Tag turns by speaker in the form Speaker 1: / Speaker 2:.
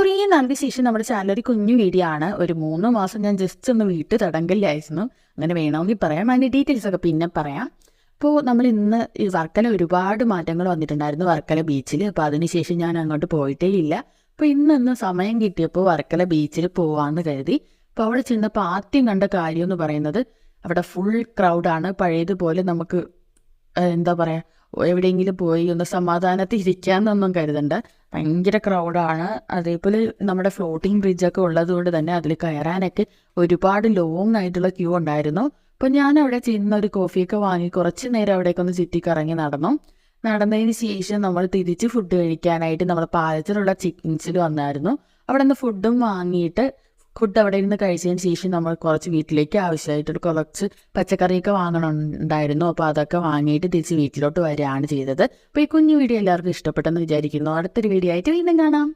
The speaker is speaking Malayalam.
Speaker 1: കുറേ നാൾക്ക് ശേഷം നമ്മുടെ ചാനൽ ഒരു കുഞ്ഞു വീഡിയോ ആണ്. ഒരു 3 മാസം ഞാൻ ജസ്റ്റ് ഒന്ന് വീട്ടിൽ തടങ്കലിലായിരുന്നു. അങ്ങനെ വേണമെങ്കിൽ പറയാം, അതിൻ്റെ ഡീറ്റെയിൽസ് ഒക്കെ പിന്നെ പറയാം. അപ്പോൾ നമ്മൾ ഇന്ന് ഈ വർക്കല ഒരുപാട് മാറ്റങ്ങൾ വന്നിട്ടുണ്ടായിരുന്നു വർക്കല ബീച്ചിൽ. അപ്പോൾ അതിനുശേഷം ഞാൻ അങ്ങോട്ട് പോയിട്ടേ ഇല്ല. അപ്പോൾ ഇന്ന് സമയം കിട്ടിയപ്പോൾ വർക്കല ബീച്ചിൽ പോവാമെന്ന് കരുതി. അപ്പോൾ അവിടെ ചെന്നപ്പോൾ ആദ്യം കണ്ട കാര്യം എന്ന് പറയുന്നത് അവിടെ ഫുൾ ക്രൗഡാണ്. പഴയതുപോലെ നമുക്ക് എന്താ പറയുക, എവിടെയെങ്കിലും പോയി ഒന്ന് സമാധാനത്തിൽ ഇരിക്കാമെന്നൊന്നും കരുതണ്ട. ഭയങ്കര ക്രൗഡാണ്. അതേപോലെ നമ്മുടെ ഫ്ലോട്ടിംഗ് ബ്രിഡ്ജൊക്കെ ഉള്ളത് കൊണ്ട് തന്നെ അതിൽ കയറാനൊക്കെ ഒരുപാട് ലോങ് ആയിട്ടുള്ള ക്യൂ ഉണ്ടായിരുന്നു. അപ്പോൾ ഞാൻ അവിടെ ചെന്ന് ഒരു കോഫിയൊക്കെ വാങ്ങി കുറച്ച് നേരം അവിടേക്ക് ഒന്ന് ചുറ്റിക്കറങ്ങി നടന്നതിന് ശേഷം നമ്മൾ തിരിച്ച് ഫുഡ് കഴിക്കാനായിട്ട് നമ്മൾ പാലത്തിലുള്ള ചിക്കൻസിൽ വന്നായിരുന്നു. അവിടെ നിന്ന് ഫുഡും വാങ്ങിയിട്ട് ഫുഡ് അവിടെ ഇരുന്ന് കഴിച്ചതിന് ശേഷം നമ്മൾ കുറച്ച് വീട്ടിലേക്ക് ആവശ്യമായിട്ടൊരു കുറച്ച് പച്ചക്കറിയൊക്കെ വാങ്ങണമുണ്ടായിരുന്നു. അപ്പോൾ അതൊക്കെ വാങ്ങിയിട്ട് തിരിച്ച് വീട്ടിലോട്ട് വരികയാണ് ചെയ്തത്. അപ്പോൾ ഈ കുഞ്ഞു വീഡിയോ എല്ലാവർക്കും ഇഷ്ടപ്പെട്ടെന്ന് വിചാരിക്കുന്നു. അടുത്തൊരു വീഡിയോ ആയിട്ട് വീണ്ടും കാണാം.